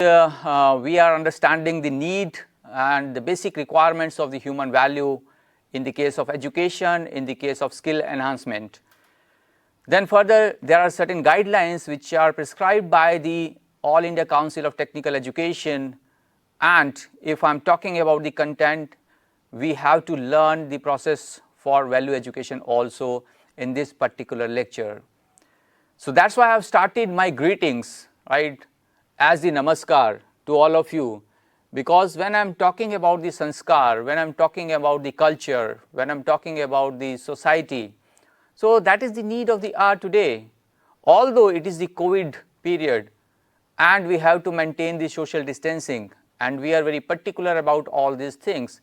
We are understanding the need and the basic requirements of the human value in the case of education, in the case of skill enhancement. Then further, there are certain guidelines which are prescribed by the All India Council of Technical Education, and if I am talking about the content, we have to learn the process for value education also in this particular lecture. So that's why I have started my greetings, right, as the namaskar to all of you, because when I am talking about the sanskar, when I am talking about the culture, when I am talking about the society, so that is the need of the hour today. Although it is the COVID period and we have to maintain the social distancing and we are very particular about all these things,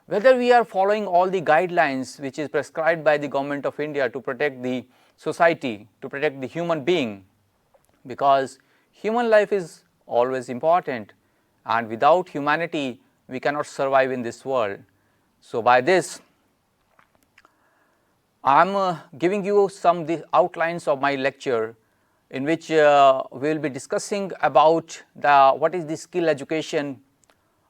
whether we are following all the guidelines which is prescribed by the government of India to protect the society, to protect the human being, because human life is always important and without humanity we cannot survive in this world. So by this I am giving you some the outlines of my lecture, in which we will be discussing about what is the skill education,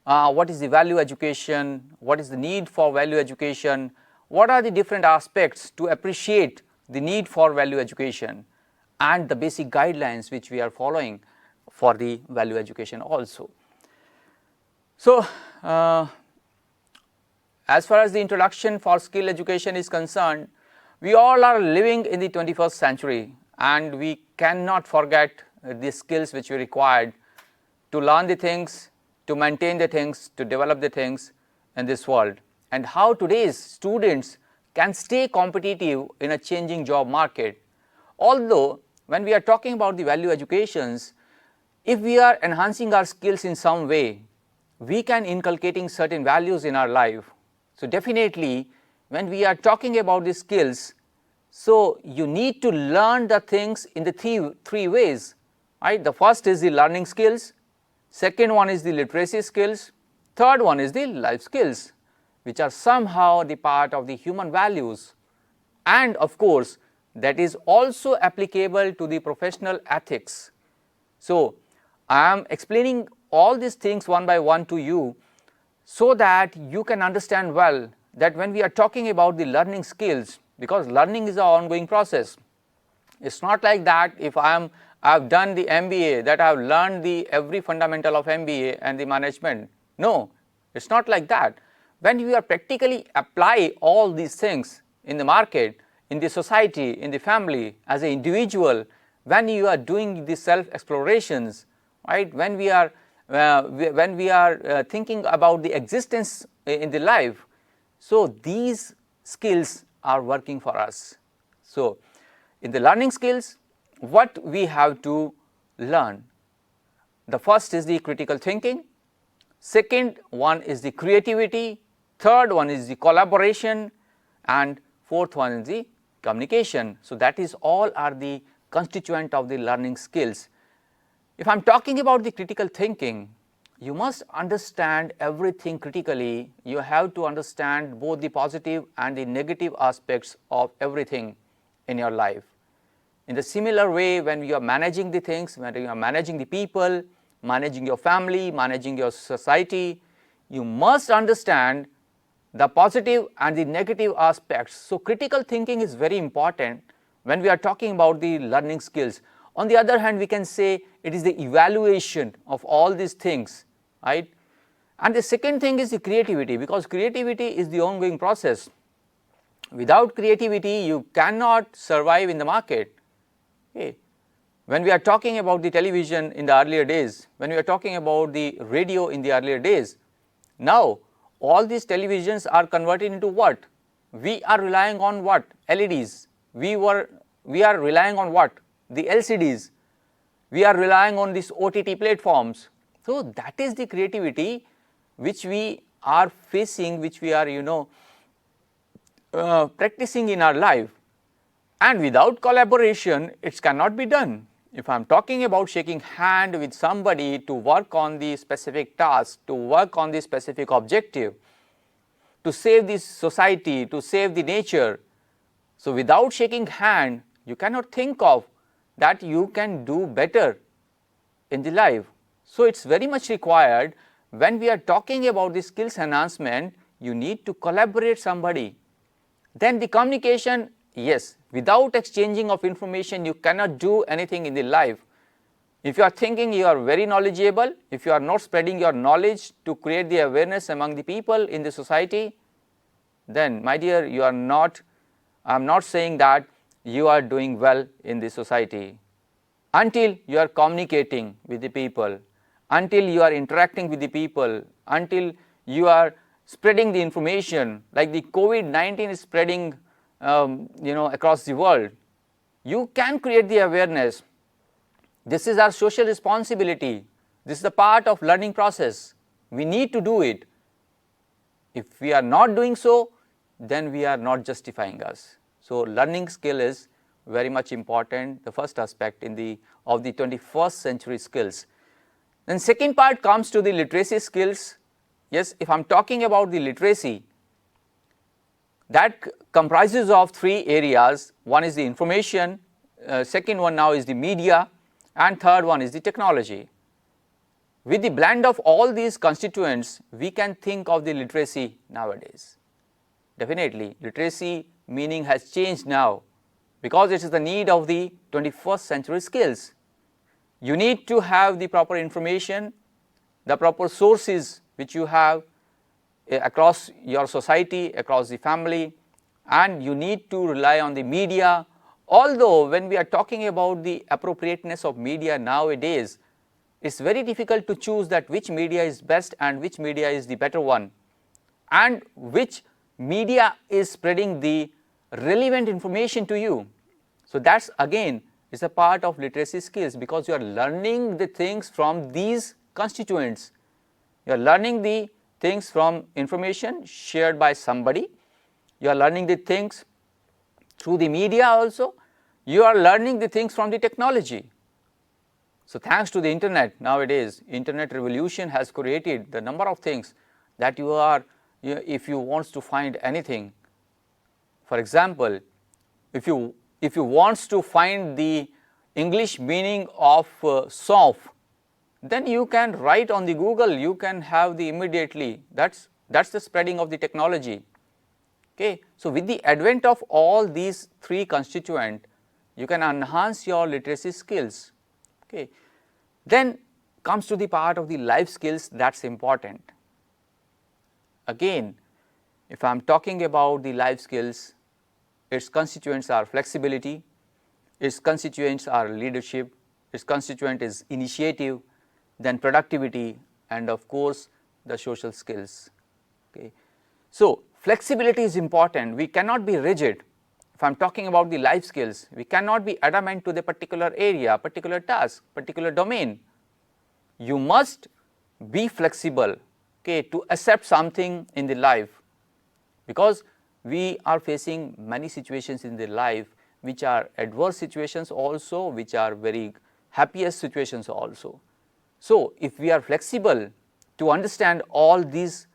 what is the value education, what is the need for value education, what are the different aspects to appreciate the need for value education, and the basic guidelines which we are following for the value education also. So, as far as the introduction for skill education is concerned, we all are living in the 21st century and we cannot forget the skills which we required to learn the things, to maintain the things, to develop the things in this world, and how today's students can stay competitive in a changing job market. Although when we are talking about the value educations, if we are enhancing our skills in some way, we can inculcating certain values in our life. So definitely when we are talking about the skills, so you need to learn the things in the three ways, right? The first is the learning skills, second one is the literacy skills, third one is the life skills, which are somehow the part of the human values, and of course that is also applicable to the professional ethics. So I am explaining all these things one by one to you so that you can understand well that when we are talking about the learning skills, because learning is an ongoing process, it's not like that if I have done the MBA that I have learned the every fundamental of MBA and the management. No, it's not like that. When you are practically apply all these things in the market, in the society, in the family, as an individual, when you are doing the self explorations, right, when we are thinking about the existence in the life, so these skills are working for us. So in the learning skills, what we have to learn, the first is the critical thinking, second one is the creativity, third one is the collaboration, and fourth one is the communication. So that is all are the constituent of the learning skills. If I am talking about the critical thinking, you must understand everything critically. You have to understand both the positive and the negative aspects of everything in your life. In the similar way, when you are managing the things, when you are managing the people, managing your family, managing your society, you must understand the positive and the negative aspects. So critical thinking is very important when we are talking about the learning skills. On the other hand, we can say it is the evaluation of all these things, right? And the second thing is the creativity, because creativity is the ongoing process. Without creativity, you cannot survive in the market. Okay. When we are talking about the television in the earlier days, when we are talking about the radio in the earlier days, now all these televisions are converted into what? We are relying on what? LEDs. We are relying on what? The LCDs. We are relying on these OTT platforms. So that is the creativity which we are facing, which we are practicing in our life, and without collaboration it cannot be done. If I am talking about shaking hand with somebody to work on the specific task, to work on the specific objective, to save this society, to save the nature, so without shaking hand you cannot think of that you can do better in the life. So, it is very much required when we are talking about the skills enhancement, you need to collaborate somebody. Then the communication, yes, without exchanging of information you cannot do anything in the life. If you are thinking you are very knowledgeable, if you are not spreading your knowledge to create the awareness among the people in the society, then my dear, you are not, I am not saying that you are doing well in the society. Until you are communicating with the people, until you are interacting with the people, until you are spreading the information, like the COVID-19 is spreading across the world, you can create the awareness. This is our social responsibility. This is the part of learning process. We need to do it. If we are not doing so, then we are not justifying us. So, learning skill is very much important, the first aspect of the 21st century skills. Then second part comes to the literacy skills. Yes, if I am talking about the literacy, that comprises of three areas. One is the information, second one now is the media, and third one is the technology. With the blend of all these constituents, we can think of the literacy nowadays. Definitely, literacy meaning has changed now, because it is the need of the 21st century skills. You need to have the proper information, the proper sources which you have across your society, across the family, and you need to rely on the media. Although when we are talking about the appropriateness of media nowadays, it is very difficult to choose that which media is best and which media is the better one, and which media is spreading the relevant information to you. So, that is again is a part of literacy skills, because you are learning the things from these constituents. You are learning the things from information shared by somebody, you are learning the things through the media also, you are learning the things from the technology. So, thanks to the internet nowadays, internet revolution has created the number of things that you are, if you want to find anything, for example, if you want to find the English meaning of soft, then you can write on the Google, you can have the immediately, that's the spreading of the technology. Okay. So, with the advent of all these three constituents, you can enhance your literacy skills. Okay. Then comes to the part of the life skills, that is important. Again, if I am talking about the life skills, its constituents are flexibility, its constituents are leadership, its constituent is initiative, then productivity, and of course, the social skills. Okay. So, flexibility is important, we cannot be rigid. If I am talking about the life skills, we cannot be adamant to the particular area, particular task, particular domain. You must be flexible, okay, to accept something in the life, because we are facing many situations in the life which are adverse situations also, which are very happiest situations also. So, if we are flexible to understand all these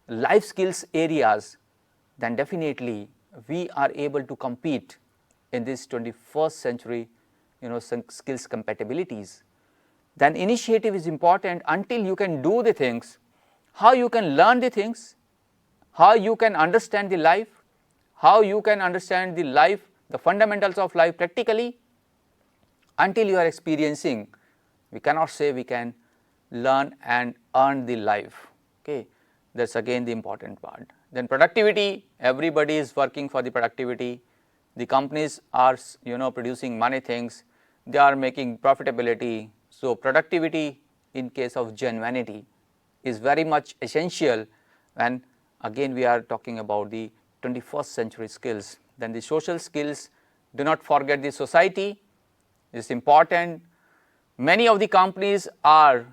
life skills areas, then definitely we are able to compete in this 21st century skills compatibilities. Then initiative is important. Until you can do the things, how you can learn the things, how you can understand the life, how you can understand the life, the fundamentals of life practically, until you are experiencing, we cannot say we can learn and earn the life. Okay. That is again the important part. Then productivity, everybody is working for the productivity, the companies are producing many things, they are making profitability. So, productivity in case of genuinity is very much essential, and again we are talking about the 21st century skills. Then the social skills, do not forget the society is important. Many of the companies are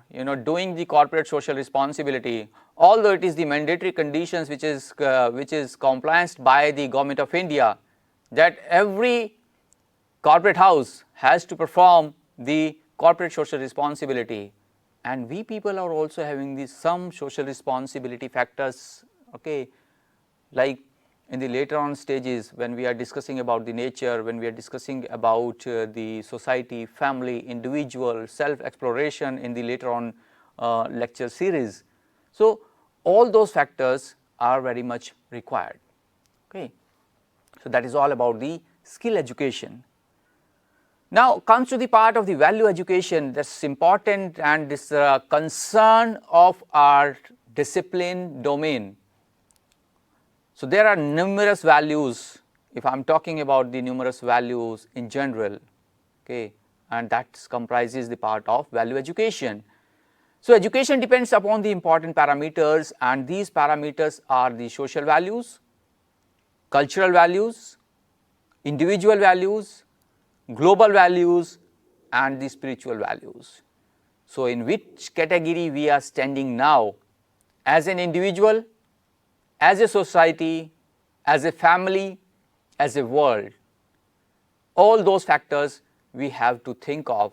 doing the corporate social responsibility, although it is the mandatory conditions which is compliance by the government of India, that every corporate house has to perform the corporate social responsibility, and we people are also having some social responsibility factors, okay, like in the later on stages when we are discussing about the nature, when we are discussing about the society, family, individual, self-exploration in the later on lecture series. So, all those factors are very much required. Okay. So, that is all about the skill education. Now, comes to the part of the value education that is important, and this concern of our discipline domain. So, there are numerous values, if I am talking about the numerous values in general, okay, and that comprises the part of value education. So, education depends upon the important parameters, and these parameters are the social values, cultural values, individual values, global values, and the spiritual values. So, in which category we are standing now as an individual, as a society, as a family, as a world, all those factors we have to think of,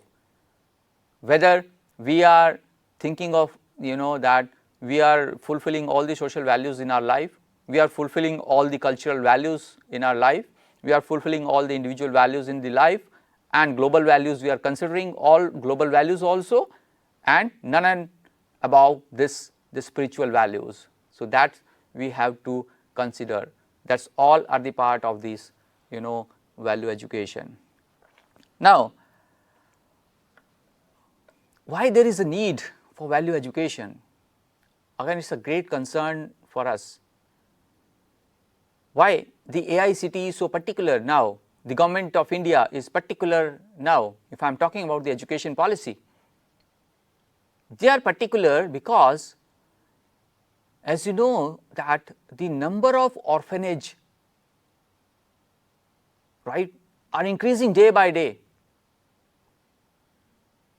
whether we are thinking of that we are fulfilling all the social values in our life, we are fulfilling all the cultural values in our life, we are fulfilling all the individual values in the life, and global values we are considering all global values also, and none and above this the spiritual values. So, that we have to consider. That is all are the part of this value education. Now, why there is a need for value education? Again, it is a great concern for us. Why the AICTE is so particular now? The government of India is particular now, if I am talking about the education policy. They are particular because, as you know, that the number of orphanage, right, are increasing day by day.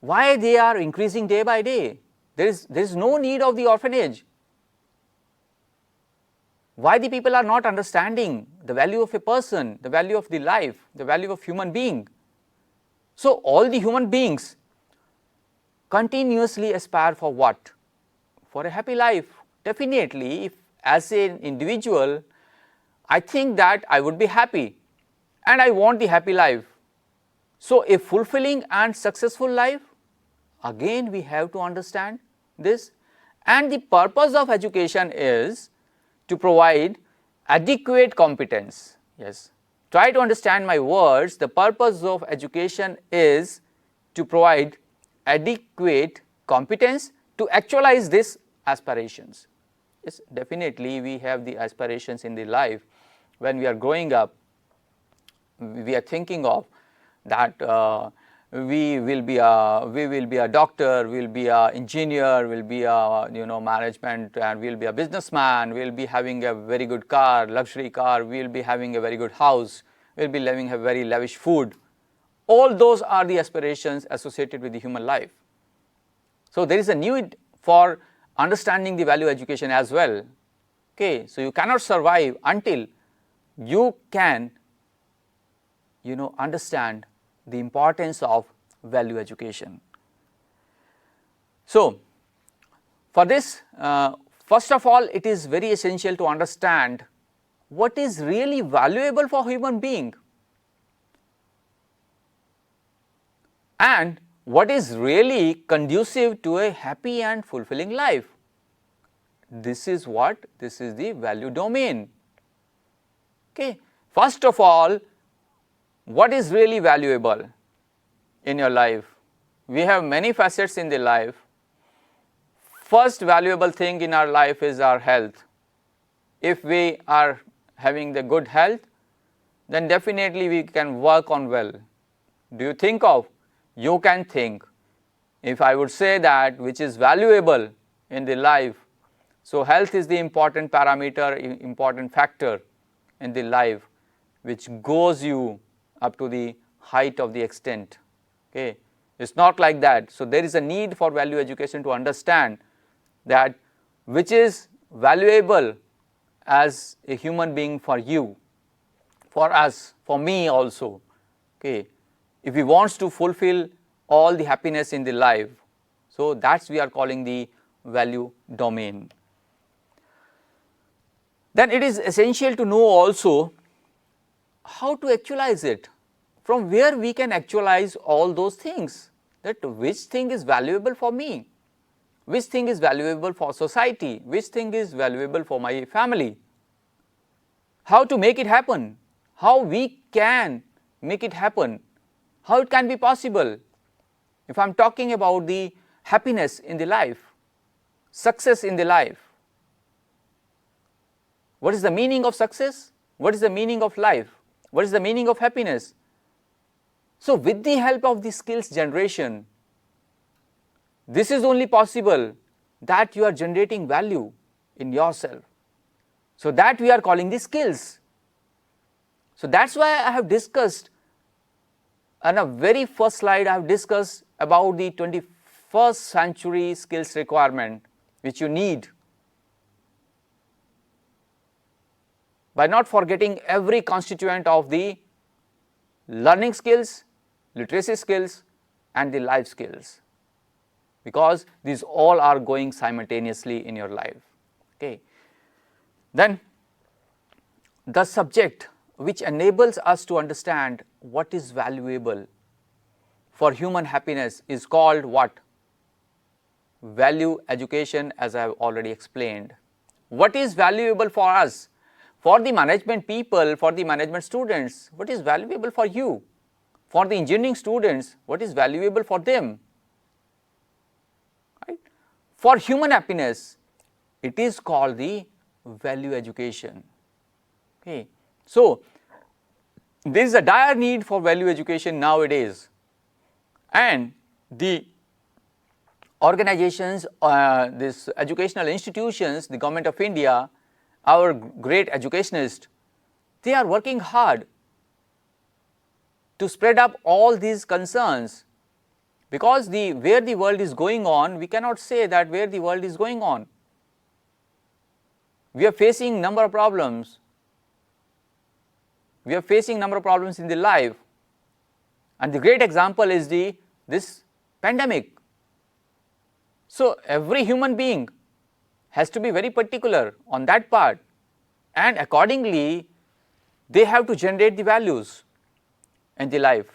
Why they are increasing day by day? There is no need of the orphanage. Why the people are not understanding the value of a person, the value of the life, the value of human being? So, all the human beings continuously aspire for what? For a happy life. Definitely, if as an individual I think that I would be happy and I want the happy life. So, a fulfilling and successful life, again we have to understand this, and the purpose of education is to provide adequate competence. Yes, try to understand my words. The purpose of education is to provide adequate competence to actualize these aspirations. Yes, definitely we have the aspirations in the life. When we are growing up, we are thinking of that we will be a doctor, we will be a engineer, we will be a management, and we will be a businessman, we will be having a very good car, luxury car, we will be having a very good house, we will be living a very lavish food. All those are the aspirations associated with the human life. So, there is a need for understanding the value education as well. Okay. So, you cannot survive until you can understand the importance of value education. So, for this, first of all, it is very essential to understand what is really valuable for human being and what is really conducive to a happy and fulfilling life. This is what? This is the value domain. Okay. First of all, what is really valuable in your life? We have many facets in the life. First valuable thing in our life is our health. If we are having the good health, then definitely we can work on well. Do you think of? You can think. If I would say that which is valuable in the life, so health is the important parameter, important factor in the life which goes you up to the height of the extent. Okay. It is not like that. So, there is a need for value education to understand that which is valuable as a human being for you, for us, for me also. Okay. If we want to fulfill all the happiness in the life, so that is we are calling the value domain. Then it is essential to know also how to actualize it, from where we can actualize all those things, that which thing is valuable for me, which thing is valuable for society, which thing is valuable for my family, how to make it happen, how we can make it happen, how it can be possible. If I am talking about the happiness in the life, success in the life, what is the meaning of success? What is the meaning of life? What is the meaning of happiness? So, with the help of the skills generation, this is only possible that you are generating value in yourself. So, that we are calling the skills. So, that is why I have discussed on a very first slide, I have discussed about the 21st century skills requirement which you need, by not forgetting every constituent of the learning skills, literacy skills and the life skills, because these all are going simultaneously in your life. Okay. Then the subject which enables us to understand what is valuable for human happiness is called what? Value education, as I have already explained. What is valuable for us? For the management people, for the management students, what is valuable for you? For the engineering students, what is valuable for them? Right? For human happiness, it is called the value education. Okay. So, there is a dire need for value education nowadays, and the organizations, these educational institutions, the government of India, our great educationists, they are working hard to spread up all these concerns, because where the world is going on, we cannot say that where the world is going on. We are facing number of problems. We are facing number of problems in the life, and the great example is this pandemic. So, every human being has to be very particular on that part, and accordingly they have to generate the values in the life.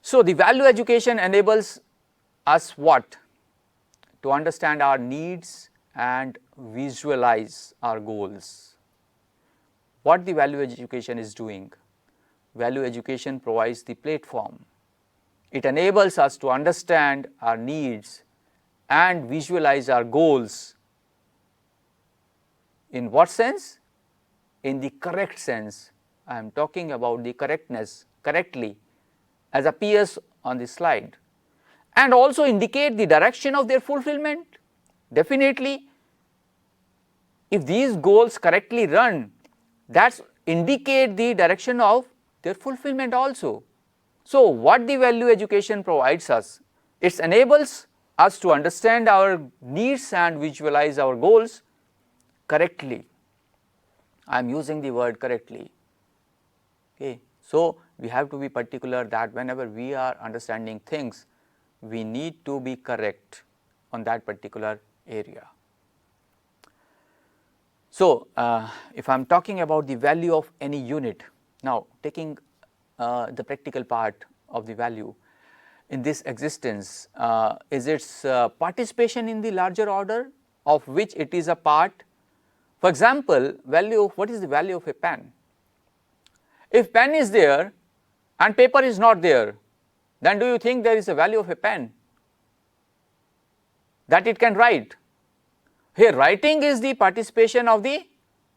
So, the value education enables us what? To understand our needs and visualize our goals. What the value education is doing? Value education provides the platform. It enables us to understand our needs and visualize our goals. In what sense? In the correct sense. I am talking about the correctness, correctly, as appears on this slide, and also indicate the direction of their fulfillment. Definitely, if these goals correctly run, that indicate the direction of their fulfillment also. So, what the value education provides us? It enables us to understand our needs and visualize our goals correctly. I am using the word correctly. Okay. So, we have to be particular that whenever we are understanding things, we need to be correct on that particular area. So, if I am talking about the value of any unit, now taking the practical part of the value in this existence, is its participation in the larger order of which it is a part. For example, what is the value of a pen? If pen is there and paper is not there, then do you think there is a value of a pen? That it can write. Here, writing is the participation of the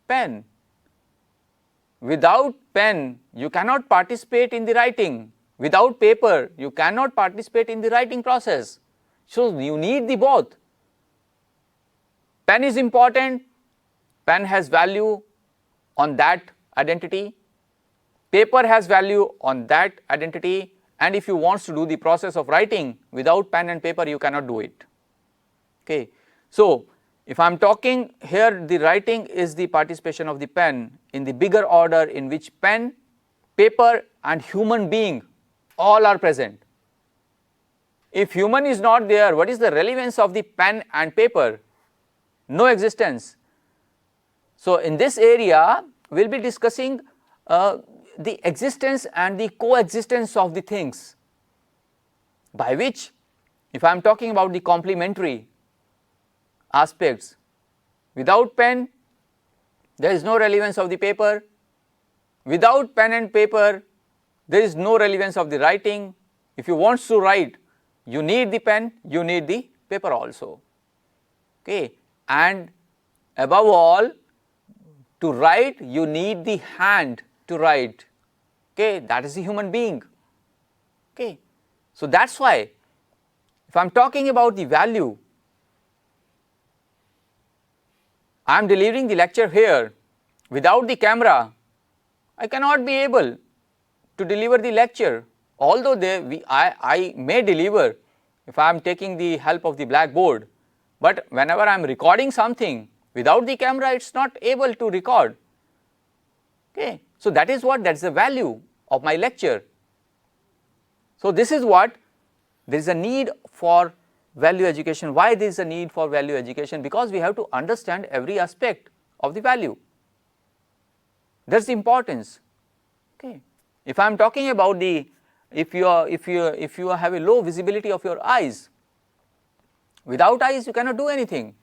pen. Without pen, you cannot participate in the writing. Without paper, you cannot participate in the writing process. So, you need the both. Pen is important, pen has value on that identity, paper has value on that identity, and if you want to do the process of writing without pen and paper, you cannot do it. Okay. So, if I am talking here, the writing is the participation of the pen in the bigger order in which pen, paper and human being all are present. If human is not there, what is the relevance of the pen and paper? No existence. So, in this area we will be discussing the existence and the coexistence of the things, by which, if I am talking about the complementary aspects, without pen there is no relevance of the paper, without pen and paper there is no relevance of the writing. If you want to write, you need the pen, you need the paper also, okay. And above all, to write you need the hand to write, okay, that is the human being, okay. So, that is why if I am talking about the value, I am delivering the lecture here, without the camera I cannot be able to deliver the lecture, although I may deliver if I am taking the help of the blackboard, but whenever I am recording something without the camera it is not able to record, okay. So, that is the value of my lecture. So, this is what there is a need for value education. Why there is a need for value education? Because we have to understand every aspect of the value, that is the importance, okay. If I am talking about the, if you have a low visibility of your eyes, without eyes you cannot do anything,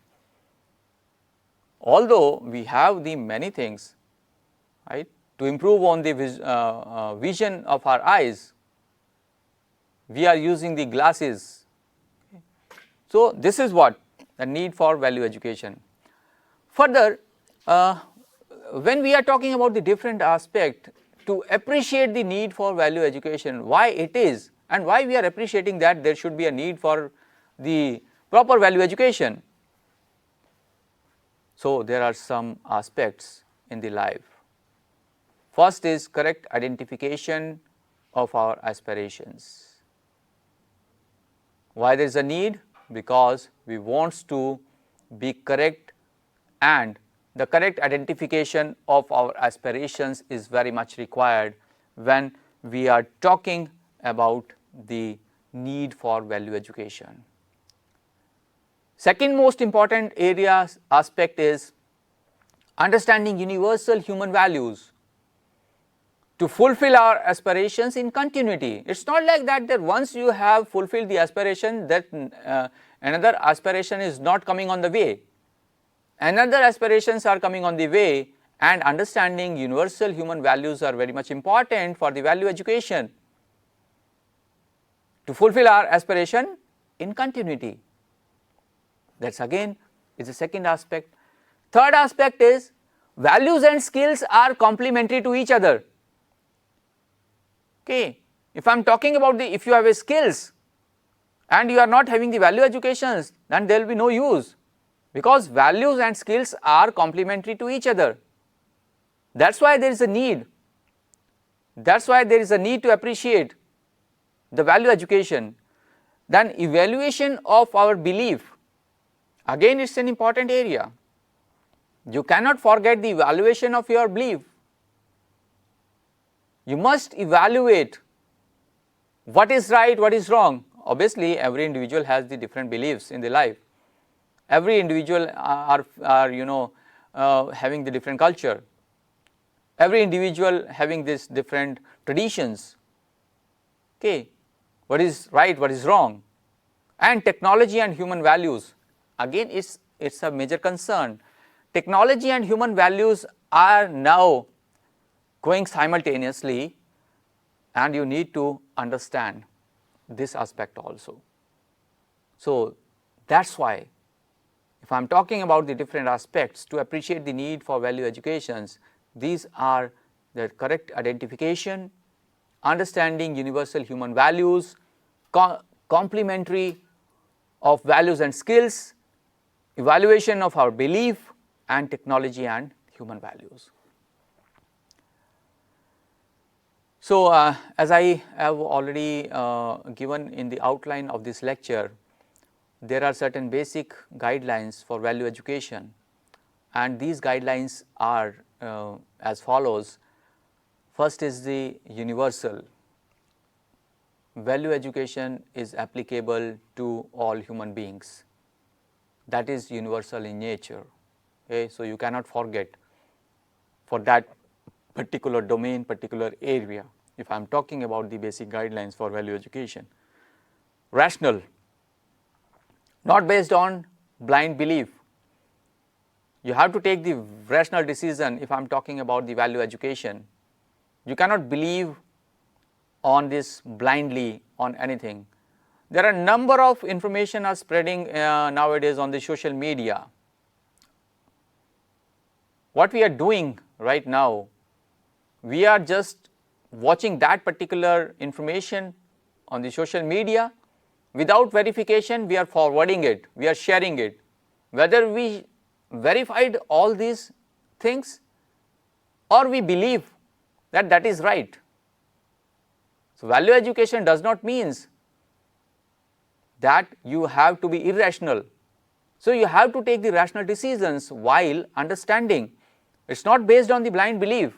although we have the many things, right, to improve on the vision of our eyes, we are using the glasses, okay. So, this is what the need for value education. Further, when we are talking about the different aspect, to appreciate the need for value education, why it is and why we are appreciating that there should be a need for the proper value education. So, there are some aspects in the life. First is correct identification of our aspirations. Why there is a need? Because we want to be correct, and the correct identification of our aspirations is very much required when we are talking about the need for value education. Second most important aspect is understanding universal human values to fulfill our aspirations in continuity. It is not like that once you have fulfilled the aspiration that another aspiration is not coming on the way. Another aspirations are coming on the way, and understanding universal human values are very much important for the value education to fulfill our aspiration in continuity. That is again is the second aspect. Third aspect is values and skills are complementary to each other, okay. If I am talking about if you have a skills and you are not having the value educations, then there will be no use, because values and skills are complementary to each other. That is why there is a need, that is why there is a need to appreciate the value education. Then evaluation of our belief, again it is an important area. You cannot forget the evaluation of your belief. You must evaluate what is right, what is wrong. Obviously, every individual has the different beliefs in their life. Every individual are having the different culture. Every individual having this different traditions, okay. What is right, what is wrong, and technology and human values. Again, it's a major concern. Technology and human values are now going simultaneously, and you need to understand this aspect also. So, that is why if I am talking about the different aspects to appreciate the need for value educations, these are the correct identification, understanding universal human values, complementary of values and skills, evaluation of our belief, and technology and human values. So, as I have already given in the outline of this lecture, there are certain basic guidelines for value education, and these guidelines are as follows. First is the universal. Value education is applicable to all human beings, that is universal in nature, okay. So, you cannot forget for that particular domain, particular area, if I am talking about the basic guidelines for value education. Rational, not based on blind belief. You have to take the rational decision if I am talking about the value education. You cannot believe on this blindly on anything. There are a number of information are spreading nowadays on the social media. What we are doing right now, we are just watching that particular information on the social media. Without verification, we are forwarding it, we are sharing it. Whether we verified all these things or we believe that that is right. So, value education does not means that you have to be irrational. So, you have to take the rational decisions while understanding. It is not based on the blind belief,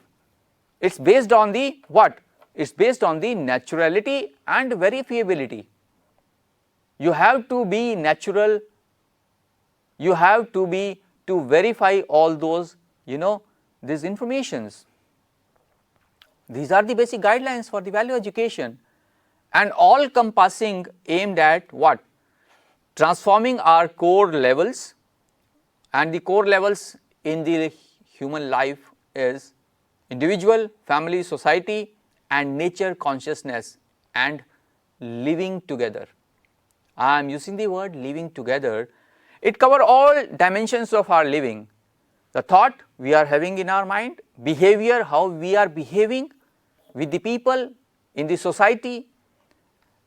it is based on the what? It is based on the naturality and verifiability. You have to be natural, you have to be to verify all those these informations. These are the basic guidelines for the value education, and all encompassing aimed at what? Transforming our core levels, and the core levels in the human life is individual, family, society and nature consciousness and living together. I am using the word living together. It covers all dimensions of our living. The thought we are having in our mind, behavior, how we are behaving with the people in the society,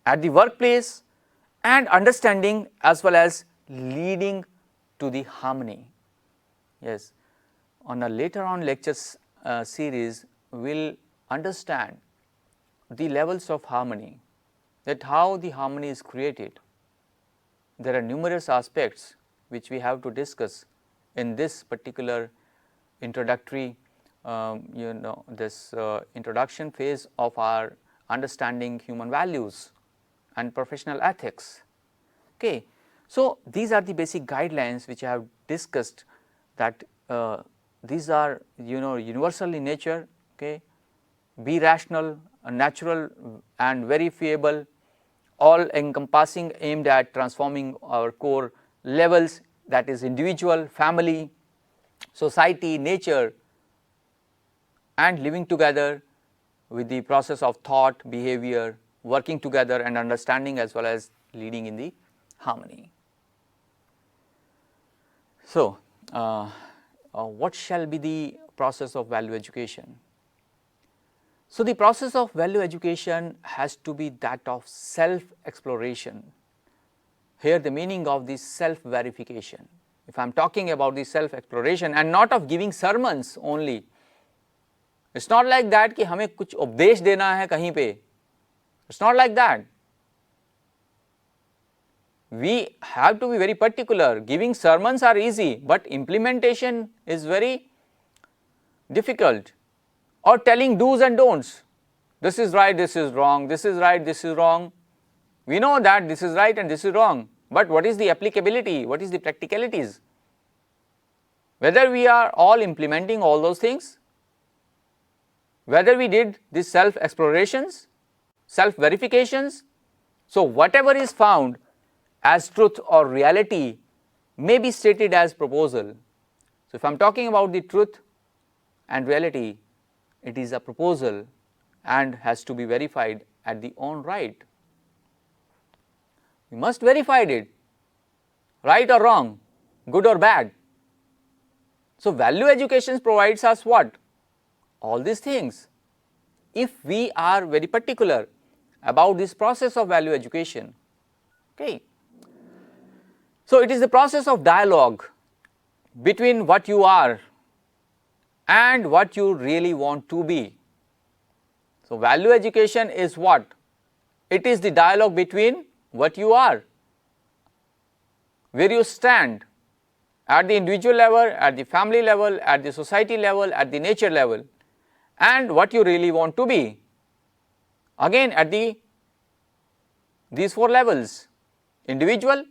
at the workplace, and understanding as well as leading to the harmony. Yes, on a later on lectures series, we will understand the levels of harmony, that how the harmony is created. There are numerous aspects which we have to discuss in this particular introductory this introduction phase of our understanding human values and professional ethics. Okay. So, these are the basic guidelines which I have discussed, that these are universal in nature. Okay. Be rational, natural and verifiable, all encompassing aimed at transforming our core levels, that is individual, family, society, nature, and living together with the process of thought, behavior, working together and understanding as well as leading in the harmony. So, what shall be the process of value education? So, the process of value education has to be that of self exploration. Here the meaning of the self verification. If I am talking about the self exploration and not of giving sermons only, it is not like that कि हमें कुछ उपदेश देना है कहीं पे. It is not like that. We have to be very particular. Giving sermons are easy, but implementation is very difficult. Or telling do's and don'ts. This is right, this is wrong, this is right, this is wrong. We know that this is right and this is wrong, but what is the applicability? What is the practicalities? Whether we are all implementing all those things, whether we did these self explorations, self verifications. So, whatever is found as truth or reality may be stated as proposal. So, if I am talking about the truth and reality, it is a proposal and has to be verified at the own right. We must verify it, right or wrong, good or bad. So, value education provides us what? All these things. If we are very particular about this process of value education. Okay. So, it is the process of dialogue between what you are and what you really want to be. So, value education is what? It is the dialogue between what you are, where you stand at the individual level, at the family level, at the society level, at the nature level, and what you really want to be. Again at these four levels: individual,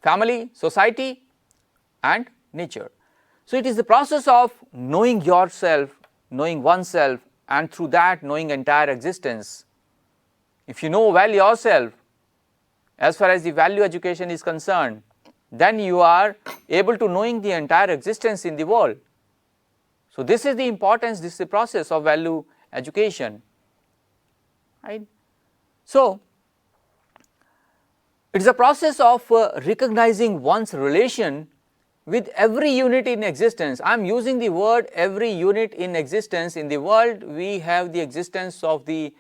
family, society and nature. So, it is the process of knowing yourself, knowing oneself, and through that knowing entire existence. If you know well yourself, as far as the value education is concerned, then you are able to knowing the entire existence in the world. So, this is the importance, this is the process of value education, right. So, it is a process of recognizing one's relation with every unit in existence. I am using the word every unit in existence. In the world, we have the existence of the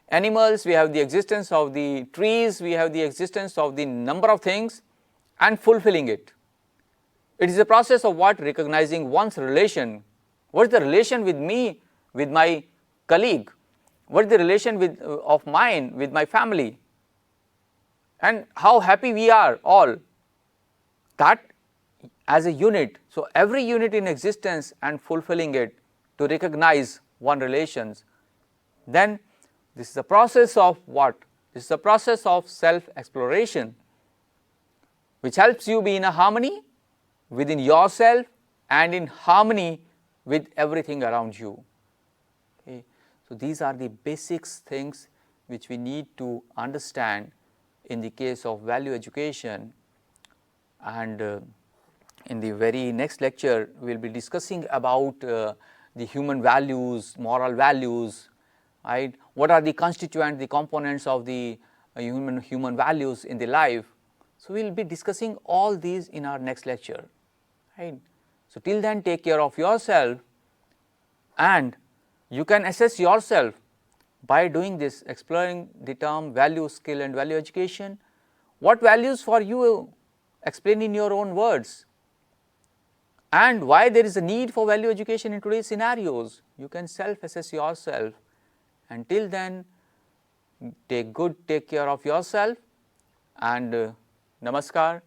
animals, we have the existence of the trees, we have the existence of the number of things, and fulfilling it. It is a process of what? Recognizing one's relation. What is the relation with me, with my colleague? What is the relation with, of mine with my family? And how happy we are all, that as a unit. So, every unit in existence and fulfilling it to recognize one relations. Then this is a process of what? This is a process of self exploration, which helps you be in a harmony within yourself and in harmony with everything around you. Okay. So, these are the basics things which we need to understand in the case of value education, and in the very next lecture we will be discussing about the human values, moral values, right. What are the constituents, the components of the human values in the life. So, we will be discussing all these in our next lecture, right. So, till then take care of yourself, and you can assess yourself by doing this, exploring the term value, skill and value education. What values for you, explain in your own words, and why there is a need for value education in today's scenarios. You can self assess yourself. Until then, take care of yourself, and namaskar.